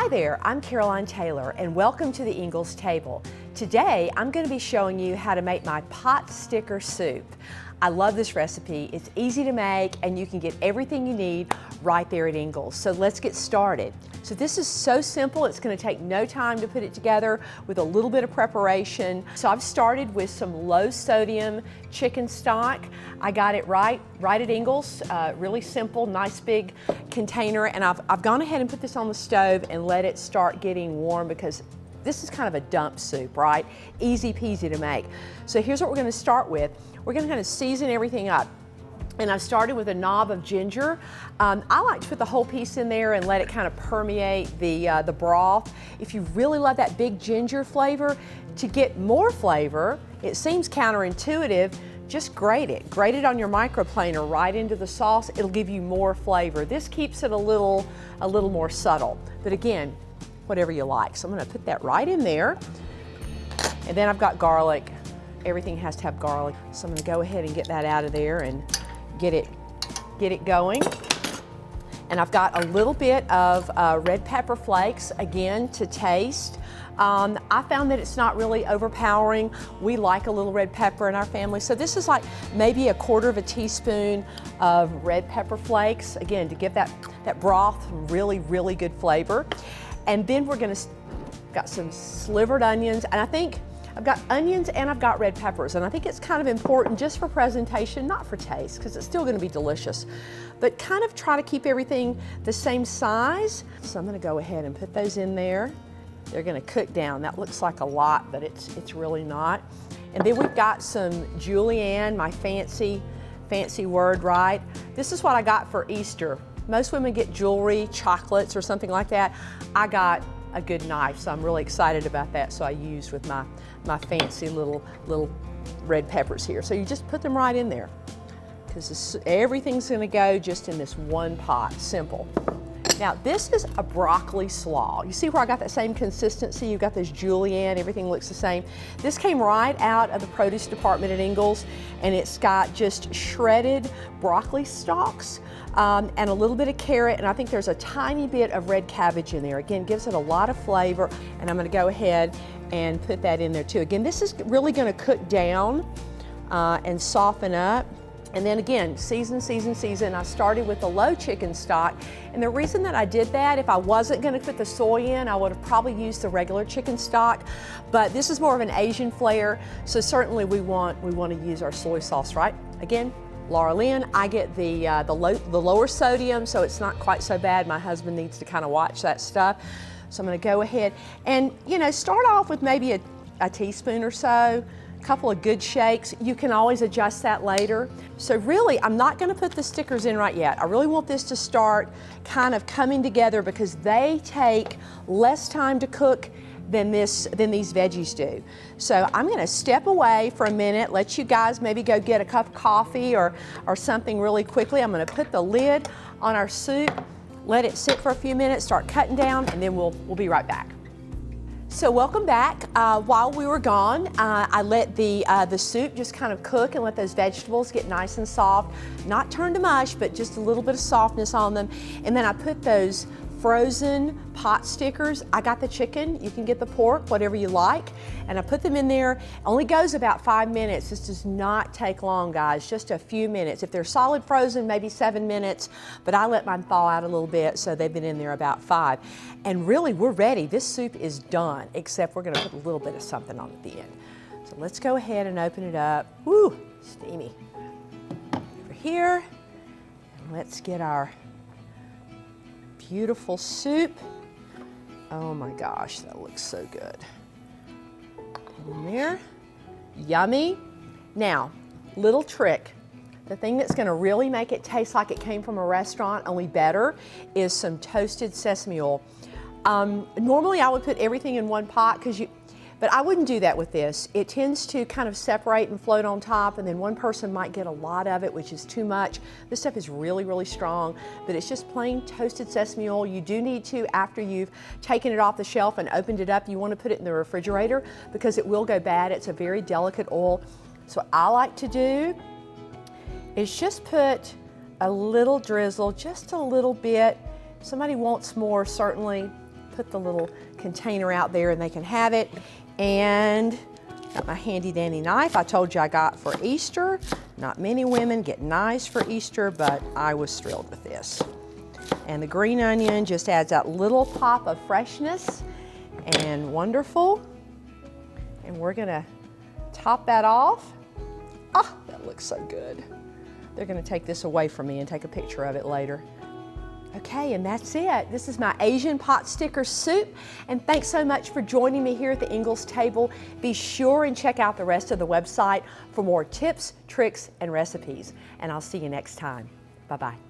Hi there, I'm Caroline Taylor and welcome to the Ingles table. Today I'm going to be showing you how to make my Potsticker soup. I love this recipe. It's easy to make and you can get everything you need right there at Ingles. So let's get started. So this is so simple, it's going to take no time to put it together with a little bit of preparation. So I've started with some low sodium chicken stock. I got it right at Ingles, really simple, nice big container, and I've gone ahead and put this on the stove and let it start getting warm because this is kind of a dump soup, right? Easy peasy to make. So here's what we're going to start with. We're going to kind of season everything up. And I've started with a knob of ginger. I like to put the whole piece in there and let it kind of permeate the broth. If you really love that big ginger flavor, to get more flavor, it seems counterintuitive, just grate it. Grate it on your microplaner right into the sauce. It'll give you more flavor. This keeps it a little more subtle. But again, whatever you like. So I'm gonna put that right in there. And then I've got garlic. Everything has to have garlic. So I'm gonna go ahead and get that out of there and get it going. And I've got a little bit of red pepper flakes, again, to taste. I found that it's not really overpowering. We like a little red pepper in our family. So this is like maybe 1/4 teaspoon of red pepper flakes, again, to give that broth really, really good flavor. And then we're gonna, got some slivered onions, and I think I've got onions and I've got red peppers, and I think it's kind of important just for presentation, not for taste, because it's still going to be delicious. But kind of try to keep everything the same size. So I'm going to go ahead and put those in there. They're going to cook down. That looks like a lot, but it's really not. And then we've got some julienne, my fancy word, right? This is what I got for Easter. Most women get jewelry, chocolates, or something like that. I got a good knife, so I'm really excited about that. So I used with my fancy little red peppers here. So you just put them right in there because everything's gonna go just in this one pot, simple. Now this is a broccoli slaw. You see where I got that same consistency? You've got this julienne, everything looks the same. This came right out of the produce department at Ingles, and it's got just shredded broccoli stalks and a little bit of carrot, and I think there's a tiny bit of red cabbage in there. Again, gives it a lot of flavor, and I'm gonna go ahead and put that in there too. Again, this is really gonna cook down and soften up. And then again, season. I started with the low chicken stock. And the reason that I did that, if I wasn't gonna put the soy in, I would have probably used the regular chicken stock. But this is more of an Asian flair, so certainly we want to use our soy sauce, right? Again, Laura Lynn, I get the lower sodium, so it's not quite so bad. My husband needs to kind of watch that stuff. So I'm gonna go ahead and, start off with maybe a teaspoon or so. Couple of good shakes. You can always adjust that later. So really, I'm not gonna put the stickers in right yet. I really want this to start kind of coming together because they take less time to cook than these veggies do. So I'm gonna step away for a minute, let you guys maybe go get a cup of coffee or something really quickly. I'm gonna put the lid on our soup, let it sit for a few minutes, start cutting down, and then we'll be right back. So welcome back. While we were gone, I let the soup just kind of cook and let those vegetables get nice and soft. Not turn to mush, but just a little bit of softness on them. And then I put those frozen pot stickers. I got the chicken, you can get the pork, whatever you like. And I put them in there. Only goes about 5 minutes. This does not take long, guys, just a few minutes. If they're solid frozen, maybe 7 minutes, but I let mine thaw out a little bit, so they've been in there about 5. And really, we're ready. This soup is done, except we're gonna put a little bit of something on at the end. So let's go ahead and open it up. Woo, steamy. Over here, and let's get our beautiful soup. Oh my gosh, that looks so good. In there, yummy. Now, little trick. The thing that's gonna really make it taste like it came from a restaurant, only better, is some toasted sesame oil. Normally I would put everything in one pot but I wouldn't do that with this. It tends to kind of separate and float on top, and then one person might get a lot of it, which is too much. This stuff is really, really strong, but it's just plain toasted sesame oil. You do need to, after you've taken it off the shelf and opened it up, you want to put it in the refrigerator because it will go bad. It's a very delicate oil. So what I like to do is just put a little drizzle, just a little bit. If somebody wants more, certainly put the little container out there and they can have it. And got my handy dandy knife I told you I got for Easter. Not many women get knives for Easter, but I was thrilled with this. And the green onion just adds that little pop of freshness and wonderful. And we're gonna top that off. Ah, that looks so good. They're gonna take this away from me and take a picture of it later. Okay, and that's it. This is my Asian pot sticker soup, and thanks so much for joining me here at the Ingles table. Be sure and check out the rest of the website for more tips, tricks, and recipes, and I'll see you next time. Bye-bye.